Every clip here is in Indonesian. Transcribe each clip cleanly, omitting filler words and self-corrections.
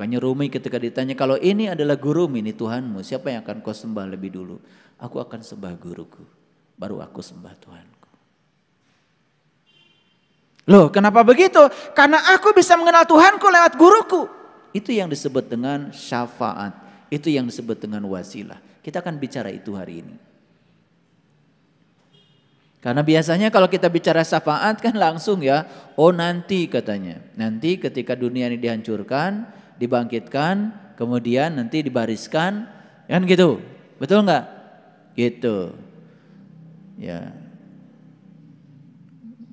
Makanya Rumi ketika ditanya, kalau ini adalah gurumu, ini Tuhanmu, siapa yang akan kau sembah lebih dulu? Aku akan sembah guruku, baru aku sembah Tuhanku. Loh, kenapa begitu? Karena aku bisa mengenal Tuhanku lewat guruku. Itu yang disebut dengan syafaat. Itu yang disebut dengan wasilah. Kita akan bicara itu hari ini. Karena biasanya kalau kita bicara syafaat kan langsung ya, oh nanti katanya. Nanti ketika dunia ini dihancurkan, dibangkitkan, kemudian nanti dibariskan, kan gitu. Betul nggak? Gitu. Ya.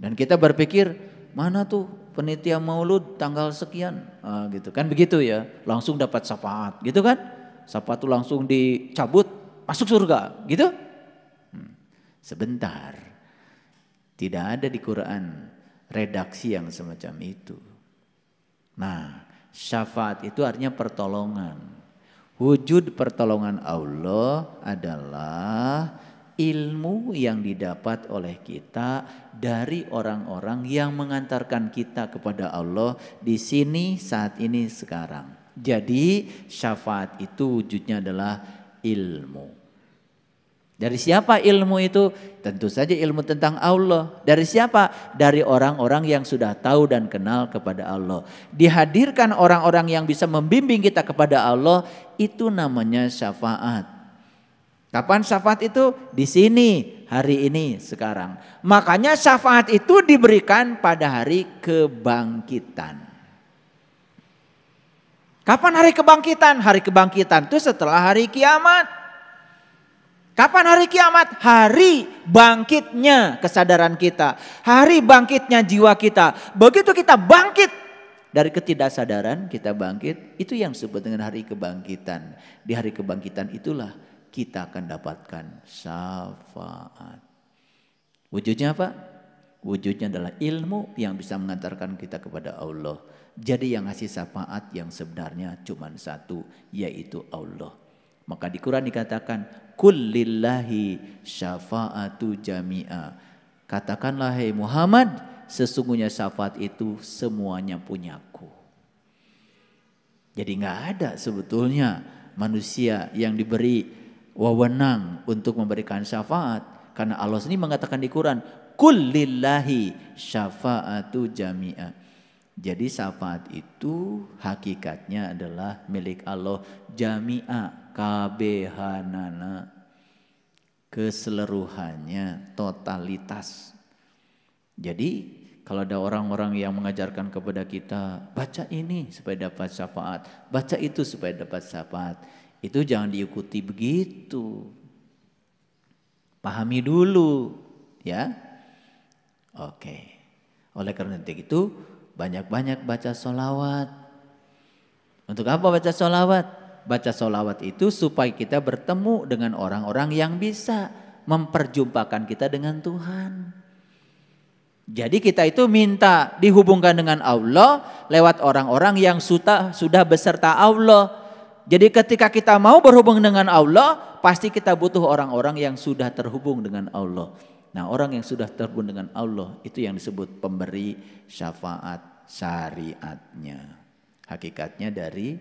Dan kita berpikir, mana tuh penitia maulud tanggal sekian, gitu kan, begitu ya, langsung dapat syafaat, gitu kan, syafaat itu langsung dicabut, masuk surga, gitu. Sebentar, tidak ada di Quran redaksi yang semacam itu. Nah, syafaat itu artinya pertolongan. Wujud pertolongan Allah adalah ilmu yang didapat oleh kita dari orang-orang yang mengantarkan kita kepada Allah di sini saat ini sekarang. Jadi syafaat itu wujudnya adalah ilmu. Dari siapa ilmu itu? Tentu saja ilmu tentang Allah. Dari siapa? Dari orang-orang yang sudah tahu dan kenal kepada Allah. Dihadirkan orang-orang yang bisa membimbing kita kepada Allah, itu namanya syafaat. Kapan syafaat itu? Di sini, hari ini, sekarang. Makanya syafaat itu diberikan pada hari kebangkitan. Kapan hari kebangkitan? Hari kebangkitan itu setelah hari kiamat. Kapan hari kiamat? Hari bangkitnya kesadaran kita. Hari bangkitnya jiwa kita. Begitu kita bangkit dari ketidaksadaran, kita bangkit. Itu yang disebut dengan hari kebangkitan. Di hari kebangkitan itulah kita akan dapatkan syafaat. Wujudnya apa? Wujudnya adalah ilmu yang bisa mengantarkan kita kepada Allah. Jadi yang ngasih syafaat yang sebenarnya cuma satu, yaitu Allah. Maka di Quran dikatakan, kullillahi syafa'atu jami'a. Katakanlah hai Muhammad, sesungguhnya syafaat itu semuanya punyaku. Jadi nggak ada sebetulnya manusia yang diberi wewenang untuk memberikan syafaat. Karena Allah sendiri mengatakan di Quran, kullillahi syafa'atu jami'a. Jadi syafaat itu hakikatnya adalah milik Allah jami'a, kabehanana, keseluruhannya, totalitas. Jadi kalau ada orang-orang yang mengajarkan kepada kita, baca ini supaya dapat syafaat, baca itu supaya dapat syafaat, itu jangan diikuti begitu. Pahami dulu, ya. Oke. Oleh karena itu banyak-banyak baca sholawat. Untuk apa baca sholawat? Baca sholawat itu supaya kita bertemu dengan orang-orang yang bisa memperjumpakan kita dengan Tuhan. Jadi kita itu minta dihubungkan dengan Allah lewat orang-orang yang sudah beserta Allah. Jadi ketika kita mau berhubung dengan Allah, pasti kita butuh orang-orang yang sudah terhubung dengan Allah. Nah, orang yang sudah terhubung dengan Allah itu yang disebut pemberi syafaat syariatnya. Hakikatnya dari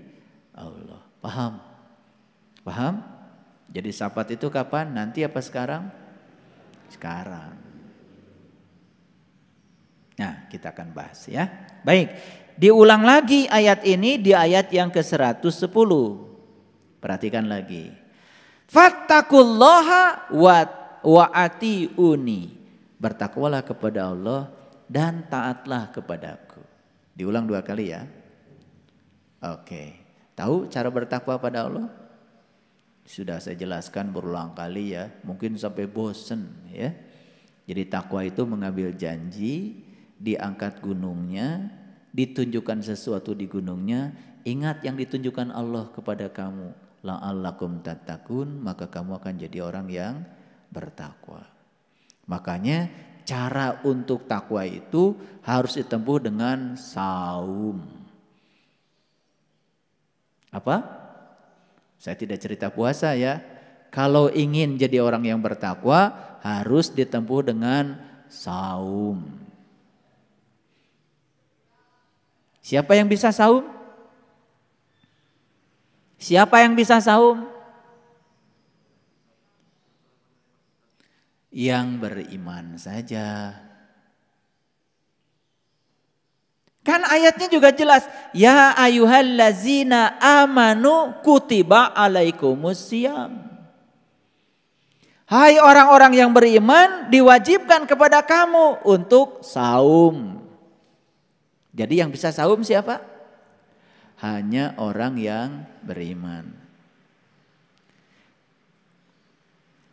Allah. Paham? Paham? Jadi syafaat itu kapan? Nanti apa sekarang? Sekarang. Nah, kita akan bahas ya. Baik, diulang lagi ayat ini di ayat yang ke-110. Perhatikan lagi. Fattaqullaha wa atiuni. Bertakwalah kepada Allah dan taatlah kepadaku. Diulang 2 kali ya. Oke. Tahu cara bertakwa pada Allah? Sudah saya jelaskan berulang kali ya. Mungkin sampai bosen ya. Jadi takwa itu mengambil janji, diangkat gunungnya, ditunjukkan sesuatu di gunungnya, ingat yang ditunjukkan Allah kepada kamu, la'allakum tattaqun, maka kamu akan jadi orang yang bertakwa. Makanya cara untuk takwa itu harus ditempuh dengan saum. Apa? Saya tidak cerita puasa ya. Kalau ingin jadi orang yang bertakwa harus ditempuh dengan saum. Siapa yang bisa saum? Siapa yang bisa saum? Yang beriman saja. Kan ayatnya juga jelas. Ya ayyuhallazina amanu kutiba alaikumusiyam. Hai orang-orang yang beriman, diwajibkan kepada kamu untuk saum. Jadi yang bisa saum siapa? Hanya orang yang beriman.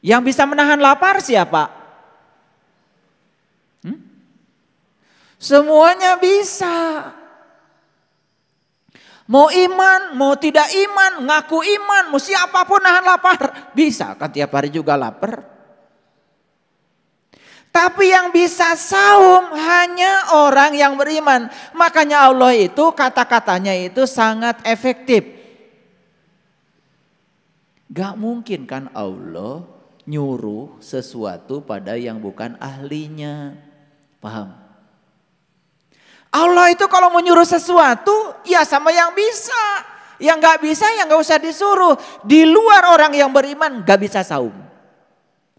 Yang bisa menahan lapar siapa? Semuanya bisa. Mau iman, mau tidak iman, ngaku iman, mau siapapun nahan lapar. Bisa kan tiap hari juga lapar. Tapi yang bisa saum hanya orang yang beriman. Makanya Allah itu kata-katanya itu sangat efektif. Gak mungkin kan Allah nyuruh sesuatu pada yang bukan ahlinya. Paham? Allah itu kalau mau nyuruh sesuatu ya sama yang bisa. Yang gak bisa ya gak usah disuruh. Di luar orang yang beriman gak bisa saum.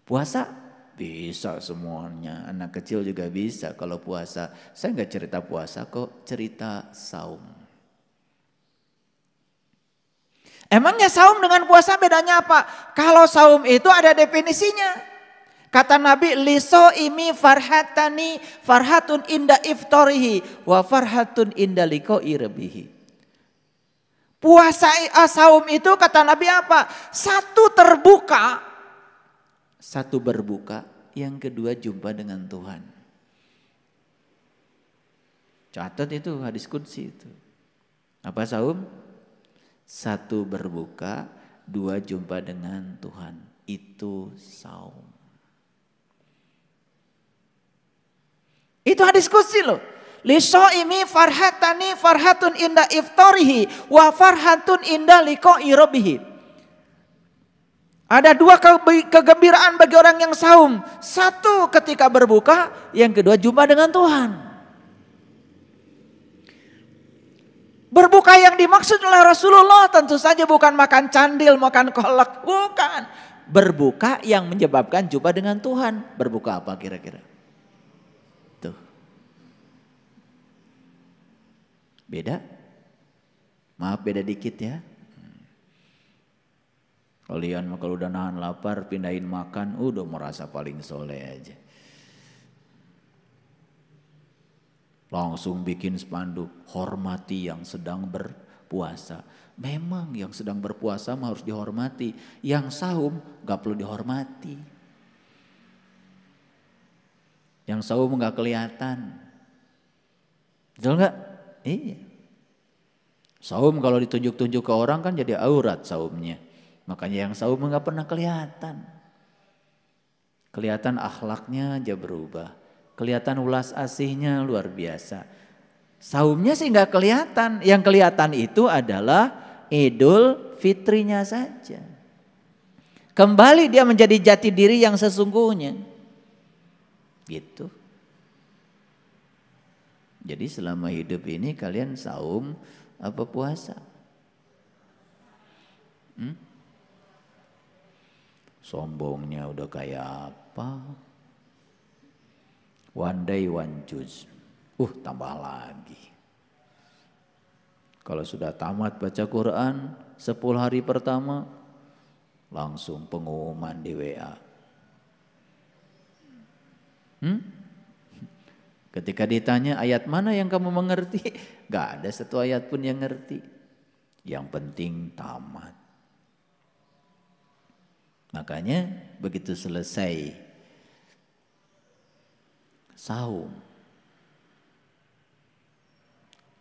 Puasa? Bisa semuanya. Anak kecil juga bisa kalau puasa. Saya gak cerita puasa kok, cerita saum. Emangnya saum dengan puasa bedanya apa? Kalau saum itu ada definisinya. Kata Nabi, lisoimi farhatani farhatun inda iftarihi wa farhatun inda liqa'i rabbih. Puasa saum itu kata Nabi apa? Satu terbuka, satu berbuka, yang kedua jumpa dengan Tuhan. Catat itu hadis qudsi itu. Apa saum? Satu berbuka, dua jumpa dengan Tuhan. Itu saum. Itu hadis qudsi loh. Lisoimi farhatani farhatun inda iftarihi wa farhatun inda liqa'i rabbih. Ada dua kegembiraan bagi orang yang saum. Satu ketika berbuka, yang kedua jumpa dengan Tuhan. Berbuka yang dimaksud oleh Rasulullah tentu saja bukan makan candil, makan kolak. Bukan. Berbuka yang menyebabkan jumpa dengan Tuhan. Berbuka apa kira-kira? Tuh. Beda? Maaf beda dikit ya. Kalian kalau udah nahan lapar pindahin makan udah merasa paling soleh aja. Langsung bikin spanduk, hormati yang sedang berpuasa. Memang yang sedang berpuasa harus dihormati. Yang saum gak perlu dihormati. Yang saum gak kelihatan. Betul gak? Iya. Saum kalau ditunjuk-tunjuk ke orang kan jadi aurat saumnya. Makanya yang saum gak pernah kelihatan. Kelihatan akhlaknya aja berubah. Kelihatan ulas asihnya luar biasa. Saumnya sih gak kelihatan. Yang kelihatan itu adalah Idul Fitrinya saja. Kembali dia menjadi jati diri yang sesungguhnya. Gitu. Jadi selama hidup ini kalian saum apa puasa? Sombongnya udah kayak apa? One day one juz. Tambah lagi. Kalau sudah tamat baca Quran 10 hari pertama langsung pengumuman di WA. Ketika ditanya ayat mana yang kamu mengerti, gak ada satu ayat pun yang ngerti. Yang penting tamat. Makanya begitu selesai saum,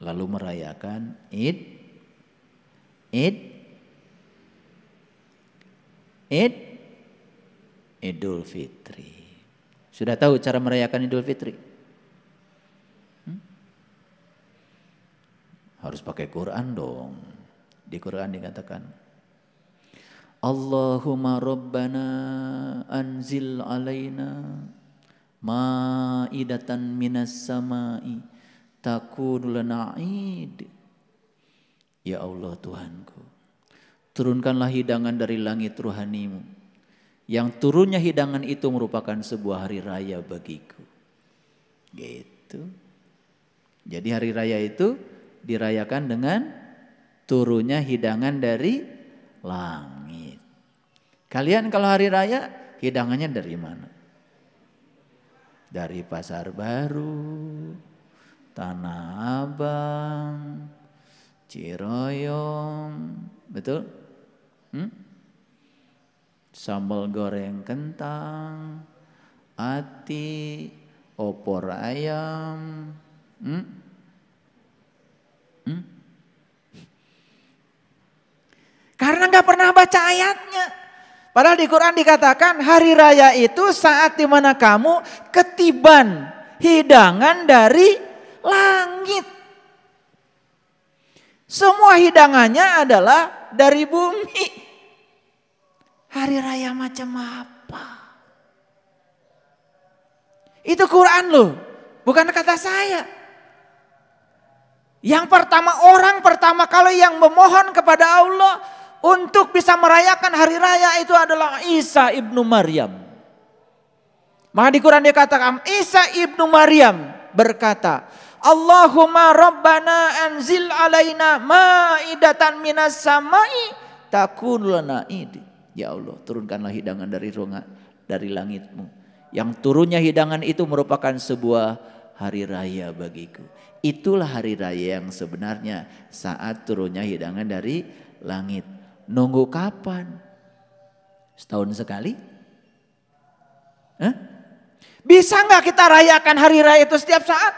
lalu merayakan Idul Fitri. Sudah tahu cara merayakan Idul Fitri? Harus pakai Quran dong. Di Quran dikatakan, Allahumma Rabbana anzil alaina ma'idatan minas sama'i takunu lana id. Ya Allah Tuhanku, turunkanlah hidangan dari langit rohanimu. Yang turunnya hidangan itu merupakan sebuah hari raya bagiku. Gitu. Jadi hari raya itu dirayakan dengan turunnya hidangan dari langit. Kalian kalau hari raya hidangannya dari mana? Dari Pasar Baru, Tanah Abang, Ciroyom, betul? Sambal goreng kentang, ati, opor ayam. Karena nggak pernah baca ayatnya. Padahal di Quran dikatakan hari raya itu saat dimana kamu ketiban hidangan dari langit. Semua hidangannya adalah dari bumi. Hari raya macam apa? Itu Quran loh, bukan kata saya. Yang pertama, orang pertama kali yang memohon kepada Allah untuk bisa merayakan hari raya itu adalah Isa ibnu Maryam. Maka di Quran dikatakan Isa ibnu Maryam berkata, Allahumma rabbana anzil alaina ma'idatan minas samai takun lana idi. Ya Allah, turunkanlah hidangan dari langitmu. Yang turunnya hidangan itu merupakan sebuah hari raya bagiku. Itulah hari raya yang sebenarnya saat turunnya hidangan dari langit. Nunggu kapan? Setahun sekali? Bisa nggak kita rayakan hari raya itu setiap saat?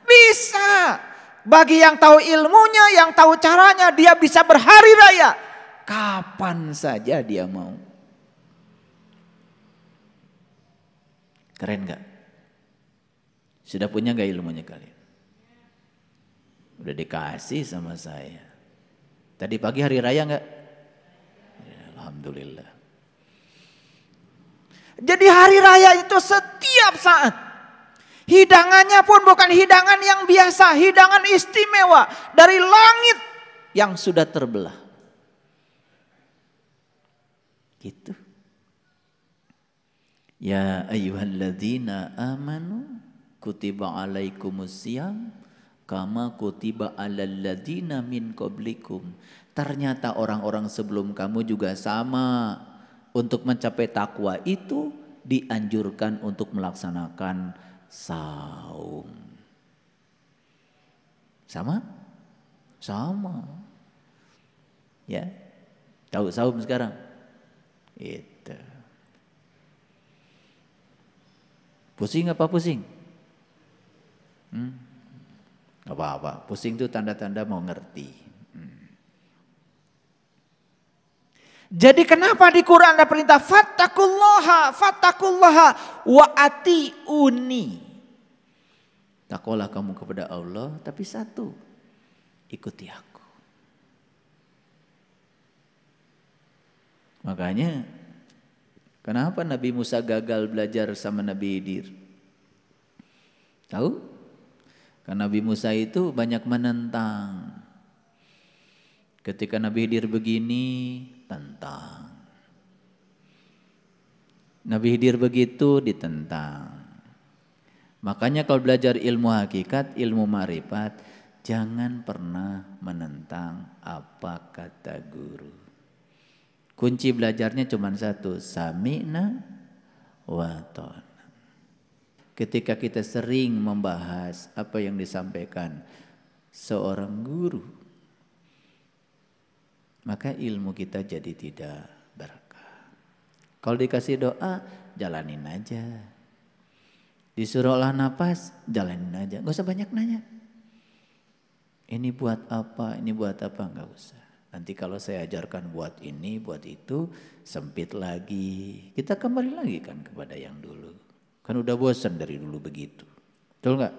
Bisa. Bagi yang tahu ilmunya, yang tahu caranya, dia bisa berhari raya. Kapan saja dia mau. Keren gak? Sudah punya gak ilmunya kalian? Udah dikasih sama saya. Tadi pagi hari raya gak? Ya, alhamdulillah. Jadi hari raya itu setiap saat. Hidangannya pun bukan hidangan yang biasa. Hidangan istimewa dari langit yang sudah terbelah. Gitu. Ya ayyuhalladzina amanu kutiba alaikumusiyam kama kutiba alal ladzina min qablikum. Ternyata orang-orang sebelum kamu juga sama. Untuk mencapai takwa itu dianjurkan untuk melaksanakan saum. Sama? Sama. Ya. Tahu saum sekarang? Itu. Pusing apa pusing? Gak apa-apa. Pusing itu tanda-tanda mau ngerti. Jadi kenapa di Quran ada perintah fattakullaha wa atiuni. Takwalah kamu kepada Allah, tapi satu, ikuti aku. Makanya kenapa Nabi Musa gagal belajar sama Nabi Khidir? Tahu? Karena Nabi Musa itu banyak menentang. Ketika Nabi Khidir begini, tentang. Nabi Khidir begitu, ditentang. Makanya kalau belajar ilmu hakikat, ilmu ma'rifat, jangan pernah menentang apa kata guru. Kunci belajarnya cuma satu, sami'na wa ta'na. Ketika kita sering membahas apa yang disampaikan seorang guru, maka ilmu kita jadi tidak berkah. Kalau dikasih doa, jalanin aja. Disuruh olah napas, jalanin aja. Gak usah banyak nanya. Ini buat apa, gak usah. Nanti kalau saya ajarkan buat ini, buat itu, sempit lagi. Kita kembali lagi kan kepada yang dulu. Kan udah bosan dari dulu begitu. Betul gak?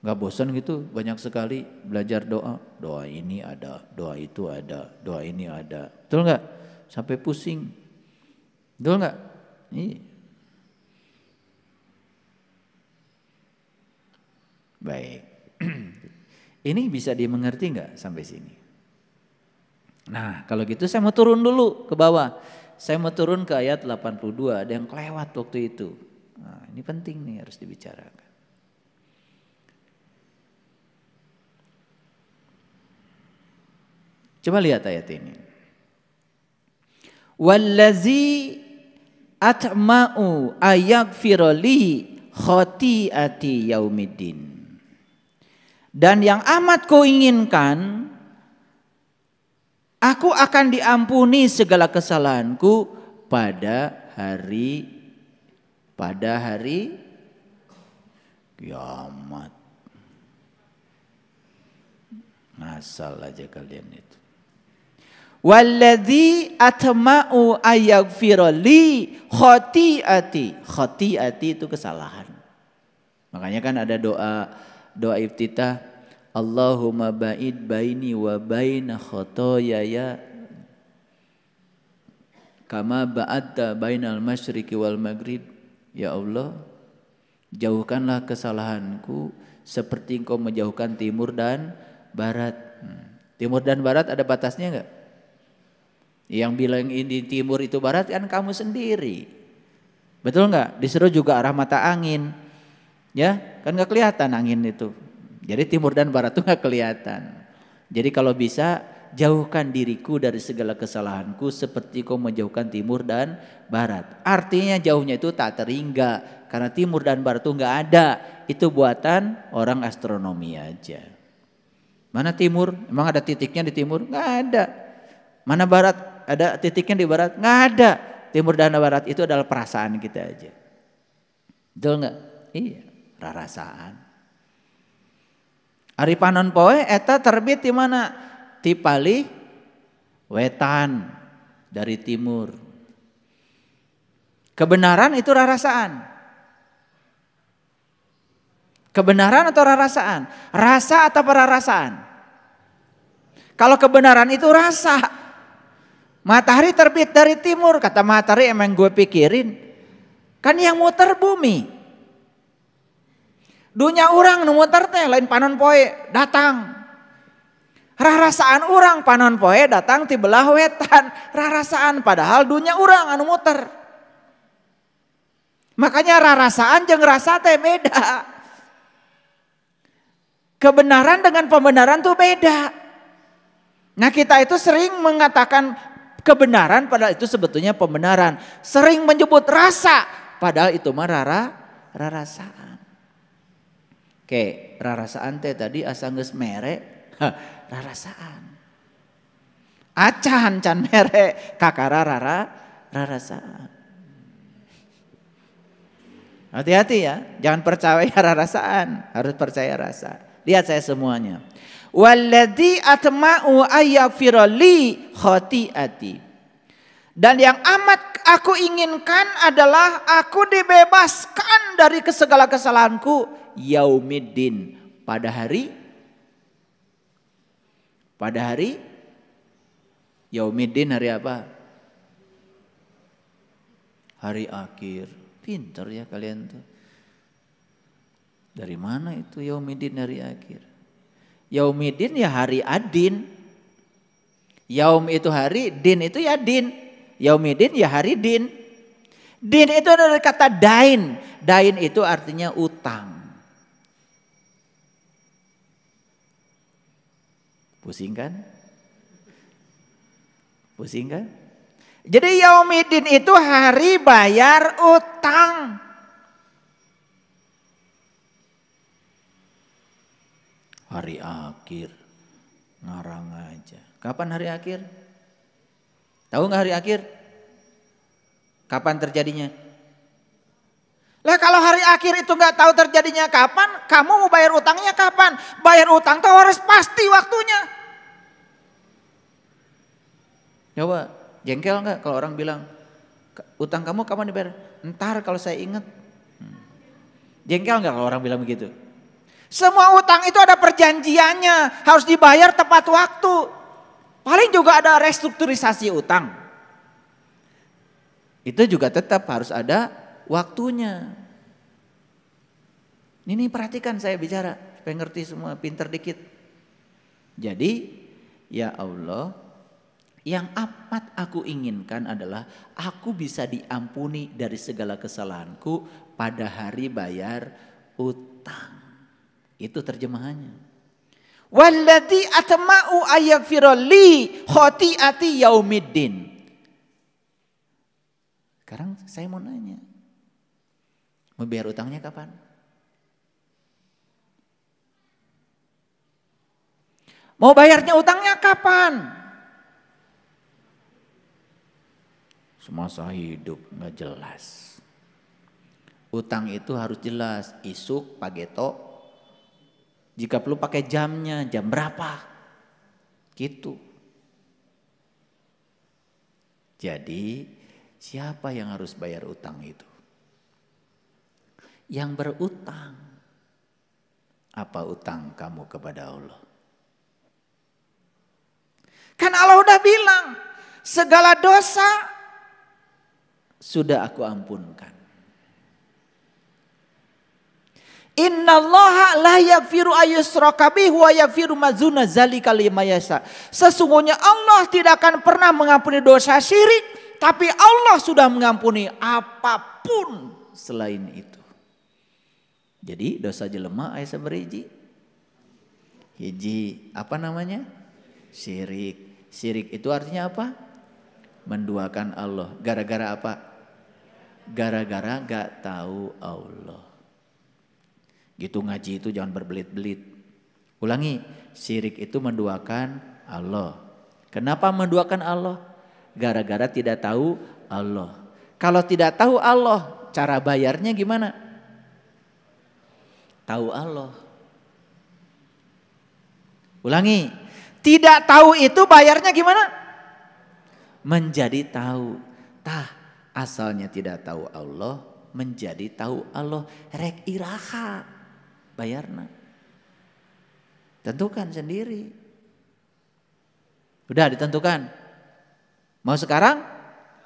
Gak bosan gitu, banyak sekali belajar doa. Doa ini ada, doa itu ada, doa ini ada. Betul gak? Sampai pusing. Betul gak? Iya. Baik. Ini bisa dimengerti gak sampai sini? Nah kalau gitu saya mau turun dulu ke bawah. Saya mau turun ke ayat 82, ada yang kelewat waktu itu. Nah, ini penting nih harus dibicarakan. Coba lihat ayat ini. Wallazi atma'u ayaghfira li khati'ati yaumiddin. Dan yang amat kuinginkan, aku akan diampuni segala kesalahanku pada hari kiamat. Ngasal aja kalian itu. Walladzi atma'u ayaghfira li khati'ati. Khati'ati itu kesalahan. Makanya kan ada doa iftitah, Allahumma ba'id baini wa baina khotoyaya kama ba'adta bainal masyriqi wal maghrib. Ya Allah, jauhkanlah kesalahanku seperti Engkau menjauhkan timur dan barat. Timur dan barat ada batasnya enggak? Yang bilang ini timur itu barat kan kamu sendiri. Betul enggak? Disuruh juga arah mata angin. Ya, kan enggak kelihatan angin itu. Jadi timur dan barat itu enggak kelihatan. Jadi kalau bisa jauhkan diriku dari segala kesalahanku seperti kau menjauhkan timur dan barat. Artinya jauhnya itu tak terhingga. Karena timur dan barat itu enggak ada. Itu buatan orang astronomi aja. Mana timur? Emang ada titiknya di timur? Enggak ada. Mana barat? Ada titiknya di barat? Enggak ada. Timur dan barat itu adalah perasaan kita aja. Betul enggak? Iya, rarasaan. Ari panon poe eta terbit di mana? Ti palih wetan dari timur. Kebenaran itu rarasaan. Kebenaran atau rarasaan? Rasa atau perarasaan? Kalau kebenaran itu rasa. Matahari terbit dari timur, kata matahari emang gue pikirin. Kan yang muter bumi. Dunia orang nu muter teh lain panon poe datang. Rarasaan orang panon poe datang ti belah wetan. Rarasaan padahal dunia orang anu muter. Makanya rarasaan jeung rasa teh beda. Kebenaran dengan pembenaran tuh beda. Nah kita itu sering mengatakan kebenaran padahal itu sebetulnya pembenaran. Sering menyebut rasa padahal itu mah rarasaan. Oke, rarasaan teh tadi asa geus mere, rarasaan. Acan can mere kakara rarasaan. Hati-hati ya, jangan percaya rarasaan, harus percaya rasa. Lihat saya semuanya. Walladzi atma'u ayaghfira li khati'ati. Dan yang amat aku inginkan adalah aku dibebaskan dari segala kesalahanku yaumiddin, pada hari yaumiddin, hari apa? Hari akhir. Pinter ya kalian tuh. Dari mana itu yaumiddin, hari akhir? Yaumiddin ya hari adin. Yaum itu hari, din itu ya din. Yaumiddin ya hari din. Din itu dari kata dain. Dain itu artinya utang. Pusing kan? Pusing kan? Jadi yaumiddin itu hari bayar utang. Hari akhir, ngarang aja. Kapan hari akhir? Tahu nggak hari akhir? Kapan terjadinya? Lah kalau hari akhir itu nggak tahu terjadinya kapan, kamu mau bayar utangnya kapan? Bayar utang tuh harus pasti waktunya. Coba jengkel nggak kalau orang bilang utang kamu kapan dibayar? Ntar kalau saya ingat. Jengkel nggak kalau orang bilang begitu? Semua utang itu ada perjanjiannya, harus dibayar tepat waktu. Paling juga ada restrukturisasi utang. Itu juga tetap harus ada waktunya. Ini perhatikan saya bicara, supaya ngerti semua, pinter dikit. Jadi ya Allah, Yang amat aku inginkan adalah aku bisa diampuni dari segala kesalahanku pada hari bayar utang. Itu terjemahannya. Walladzi atma'u ayaghfira li khati'ati yaumiddin. Sekarang saya mau nanya. Mau bayar utangnya kapan? Mau bayarnya utangnya kapan? Semasa hidup nggak jelas. Utang itu harus jelas, isuk, pageto. Jika perlu pakai jamnya, jam berapa? Gitu. Jadi siapa yang harus bayar utang itu? Yang berutang. Apa utang kamu kepada Allah? Kan Allah udah bilang, segala dosa sudah aku ampunkan. Innallaha la yaghfiru ayyushraka bihi wa yaghfiru ma dzuna dzalika liman yasha. Sesungguhnya Allah tidak akan pernah mengampuni dosa syirik, tapi Allah sudah mengampuni apapun selain itu. Jadi dosa jelema aya saberiji? Hiji, apa namanya? Syirik. Syirik itu artinya apa? Menduakan Allah. Gara-gara apa? Gara-gara gak tahu Allah. Gitu ngaji itu jangan berbelit-belit. Ulangi, syirik itu menduakan Allah. Kenapa menduakan Allah? Gara-gara tidak tahu Allah. Kalau tidak tahu Allah, cara bayarnya gimana? Tahu Allah. Ulangi, tidak tahu itu bayarnya gimana? Menjadi tahu. Asalnya tidak tahu Allah, menjadi tahu Allah. Rek iraha bayarna. Tentukan sendiri. Udah ditentukan. Mau sekarang?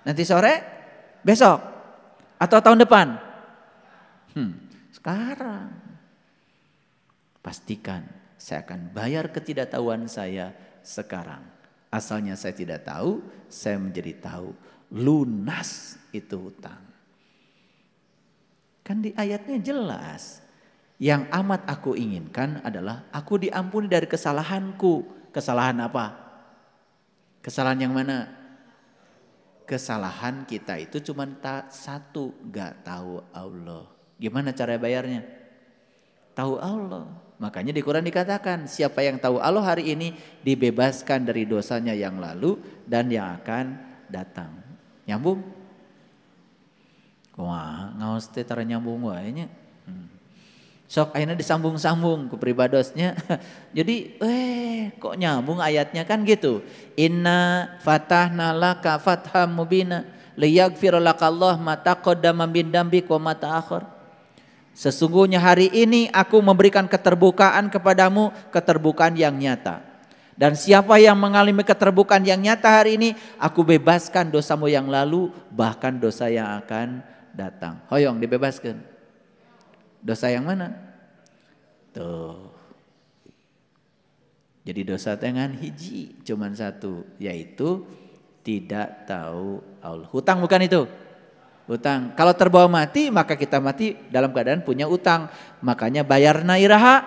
Nanti sore? Besok? Atau tahun depan? Sekarang. Pastikan saya akan bayar ketidaktahuan saya sekarang. Asalnya saya tidak tahu, saya menjadi tahu. Lunas itu hutang. Kan di ayatnya jelas. Yang amat aku inginkan adalah aku diampuni dari kesalahanku. Kesalahan apa? Kesalahan yang mana? Kesalahan kita itu cuma satu, gak tahu Allah. Gimana cara bayarnya? Tahu Allah. Makanya di Quran dikatakan siapa yang tahu Allah hari ini dibebaskan dari dosanya yang lalu dan yang akan datang. Nyambung? Wah, ngaos teh tara nyambung wae nya. Sok akhirnya disambung-sambung ke pribadosnya. Jadi kok nyambung ayatnya kan gitu. Inna fatahna laka fatham mubina liyaghfir lakallah ma taqaddama min dambik wa ma ta'akhir. Sesungguhnya hari ini aku memberikan keterbukaan kepadamu, keterbukaan yang nyata. Dan siapa yang mengalami keterbukaan yang nyata hari ini, aku bebaskan dosamu yang lalu, bahkan dosa yang akan datang. Hoyong dibebaskan. Dosa yang mana? Tuh. Jadi dosa dengan hiji, cuman satu, yaitu tidak tahu Allah. Hutang bukan itu? Hutang. Kalau terbawa mati, maka kita mati dalam keadaan punya utang. Makanya bayarna iraha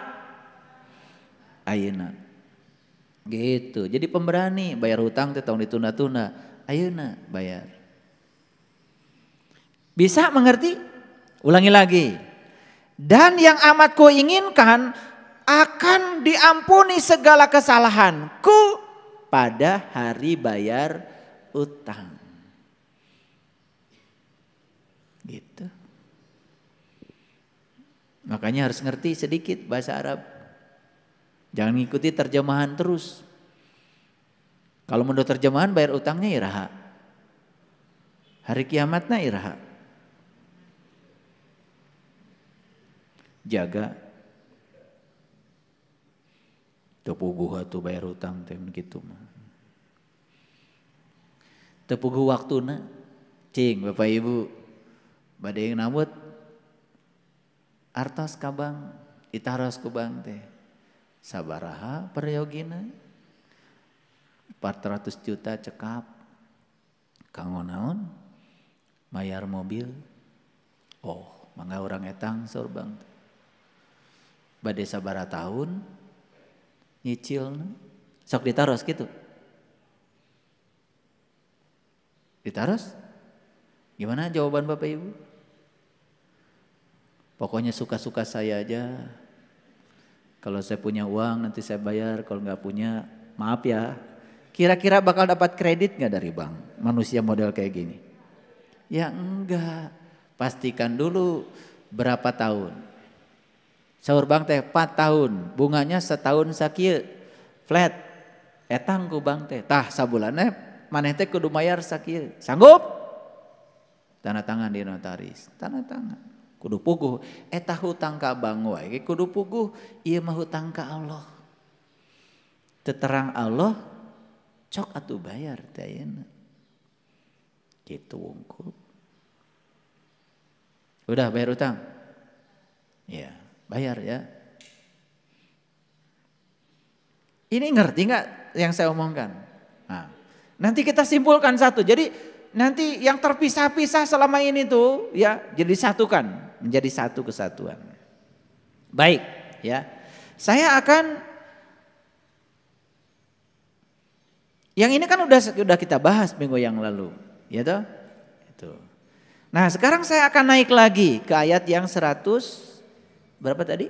ayeuna. Gitu. Jadi pemberani bayar hutang teh tahun ditunda-tunda. Ayeuna bayar. Bisa mengerti? Ulangi lagi. Dan yang amat ku inginkan akan diampuni segala kesalahanku pada hari bayar utang. Gitu. Makanya harus ngerti sedikit bahasa Arab. Jangan ngikuti terjemahan terus. Kalau menurut terjemahan bayar utangnya iraha. Hari kiamatnya iraha. Jaga. Tepuguh atuh bayar utang teh kitu mah. Tepuguh waktuna. Cing Bapak Ibu. Bade yang namut artos kabang itaros kubang teh sabaraha peryogina 400 juta cekap. Kanggo naon? Mayar mobil. Oh, mangga orang etang saur Bang. Bade sabaraha tahun nyicil. Sok ditaros gitu. Ditaros? Gimana jawaban Bapak Ibu? Pokoknya suka-suka saya aja. Kalau saya punya uang nanti saya bayar, kalau nggak punya maaf ya. Kira-kira bakal dapat kredit nggak dari bank manusia model kayak gini? Ya enggak. Pastikan dulu berapa tahun. Saur bank teh 4 tahun, bunganya setahun sakieu. Flat. Etang ku bank teh. Tah sabulanna maneh teh kudu mayar sakieu. Sanggup? Tanda tangan di notaris. Tanda tangan. Kudu puguh. Eta hutang ka bank wae kudu puguh. Ieu mah hutang ka Allah. Teterang Allah cok atuh bayar teh ayeuna. Gitu wungkul. Udah bayar utang? Ya, bayar ya. Ini ngerti nggak yang saya omongkan? Nah, nanti kita simpulkan satu. Jadi nanti yang terpisah-pisah selama ini tuh ya jadi satukan, menjadi satu kesatuan. Baik, ya. Saya akan yang ini kan udah kita bahas minggu yang lalu, ya toh? Itu. Nah, sekarang saya akan naik lagi ke ayat yang 100 berapa tadi?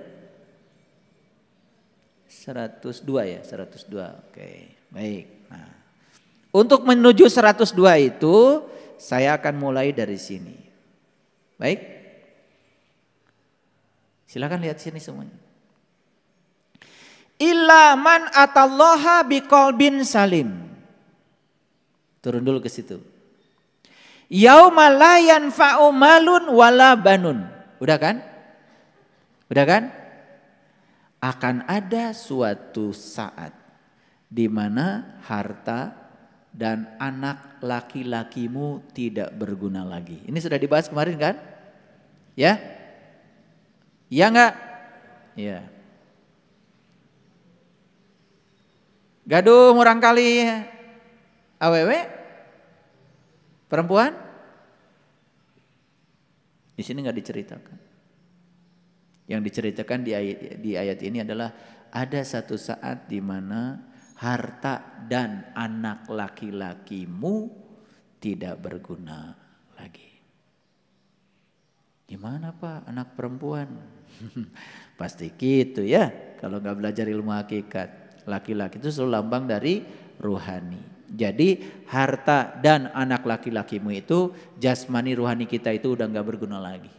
102 ya, 102. Oke, baik. Nah, untuk menuju 102 itu saya akan mulai dari sini. Baik? Silakan lihat sini semuanya. Illa man atallaha biqalbin salim. Turun dulu ke situ. Yauma la yanfa'u malun wala banun. Udah kan? Udah kan? Akan ada suatu saat di mana harta dan anak laki-lakimu tidak berguna lagi. Ini sudah dibahas kemarin kan? Ya? Ya enggak? Ya. Gaduh murang kali awewe perempuan? Di sini enggak diceritakan. Yang diceritakan di ayat ini adalah ada satu saat di mana harta dan anak laki-lakimu tidak berguna lagi. Gimana Pak anak perempuan? Pasti gitu ya. Kalau nggak belajar ilmu hakikat, laki-laki itu selalu lambang dari ruhani. Jadi harta dan anak laki-lakimu itu jasmani ruhani kita itu udah nggak berguna lagi.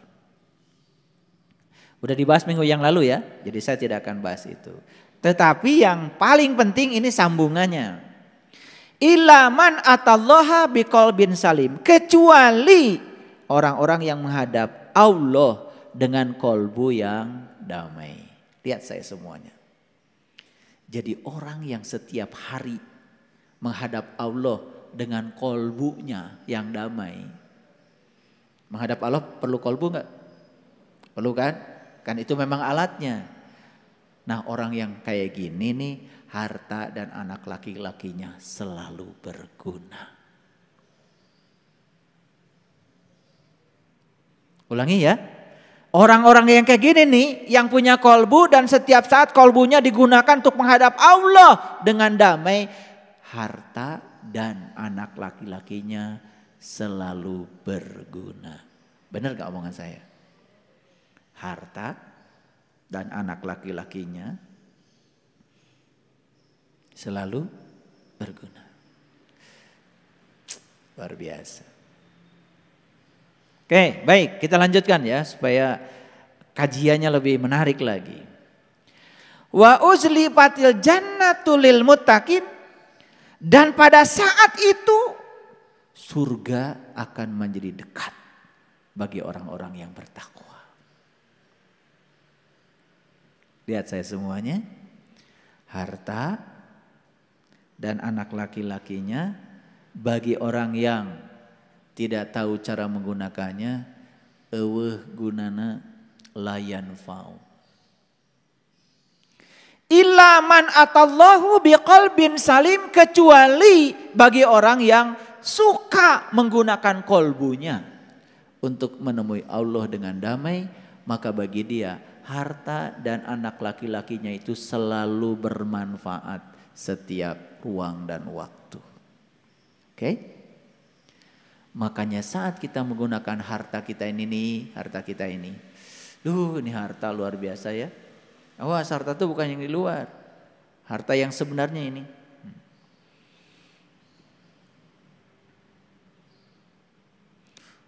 Udah dibahas minggu yang lalu ya, jadi saya tidak akan bahas itu. Tetapi yang paling penting ini sambungannya. Illa man atallaha biqalbin salim. Kecuali orang-orang yang menghadap Allah dengan kolbu yang damai. Lihat saya semuanya. Jadi orang yang setiap hari menghadap Allah dengan kolbunya yang damai. Menghadap Allah perlu kolbu enggak? Perlu kan? Kan itu memang alatnya. Nah orang yang kayak gini nih harta dan anak laki-lakinya selalu berguna. Ulangi ya. Orang-orang yang kayak gini nih yang punya kolbu dan setiap saat kolbunya digunakan untuk menghadap Allah dengan damai. Harta dan anak laki-lakinya selalu berguna. Benar gak omongan saya? Harta dan anak laki-lakinya selalu berguna. Luar biasa. Oke, baik, kita lanjutkan ya supaya kajiannya lebih menarik lagi. Wa uzlifatil jannatu lil muttaqin, dan pada saat itu surga akan menjadi dekat bagi orang-orang yang bertakwa. Lihat saya semuanya, harta dan anak laki-lakinya bagi orang yang tidak tahu cara menggunakannya, eueuh gunana layan fau. Illa man atallahu biqalbin salim, kecuali bagi orang yang suka menggunakan kolbunya untuk menemui Allah dengan damai, maka bagi dia harta dan anak laki-lakinya itu selalu bermanfaat setiap ruang dan waktu. Oke? Makanya saat kita menggunakan harta kita ini ini harta luar biasa ya. Awas, harta itu bukan yang di luar. Harta yang sebenarnya ini.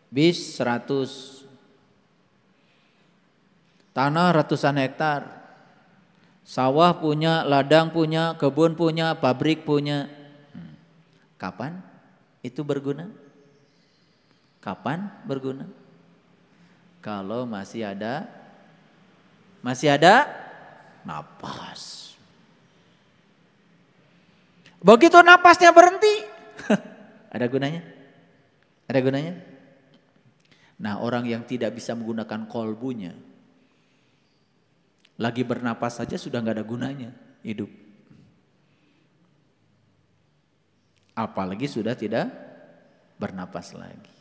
Bis 100. Tanah ratusan hektar. Sawah punya, ladang punya, kebun punya, pabrik punya. Kapan itu berguna? Kapan berguna? Kalau masih ada napas. Begitu napasnya berhenti, ada gunanya? Ada gunanya? Nah, orang yang tidak bisa menggunakan kolbunya, lagi bernapas saja sudah nggak ada gunanya hidup. Apalagi sudah tidak bernapas lagi.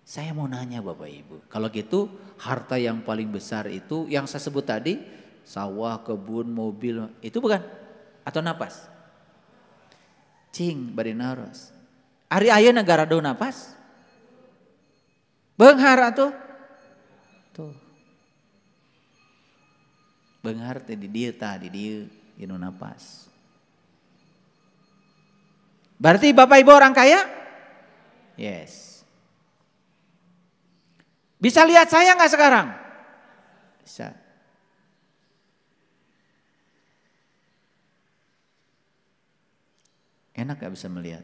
Saya mau nanya Bapak Ibu, kalau gitu harta yang paling besar itu yang saya sebut tadi, sawah, kebun, mobil, itu bukan? Atau napas? Cing, bari naros. Ari aya negara do napas? Beunghar atuh. Tuh. Beunghar teh di dieu inu napas. Berarti Bapak Ibu orang kaya? Yes. Bisa lihat saya nggak sekarang? Bisa. Enak gak bisa melihat?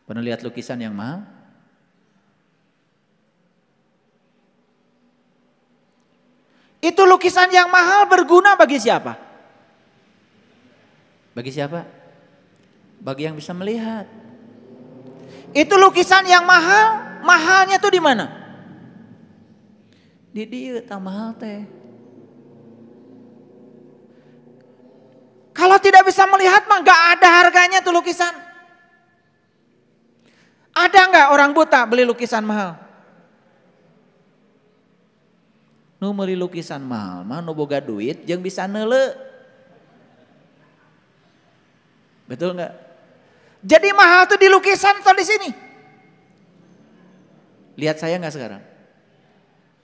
Pernah lihat lukisan yang mahal? Itu lukisan yang mahal berguna bagi siapa? Bagi siapa? Bagi yang bisa melihat. Itu lukisan yang mahal. Mahalnya tuh di mana? Di dieu tah mahal teh. Kalau tidak bisa melihat mah gak ada harganya tuh lukisan. Ada gak orang buta beli lukisan mahal? Nu meuli lukisan mahal mah nu boga duit jeung bisa neule. Betul gak? Jadi mahal tuh di lukisan atau di sini? Lihat saya gak sekarang?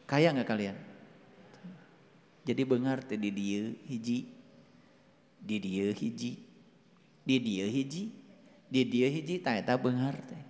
Kaya gak kalian? Jadi beunghar teh di dieu hiji. Di dieu hiji. Di dieu hiji. Di dieu hiji tah eta beunghar teh.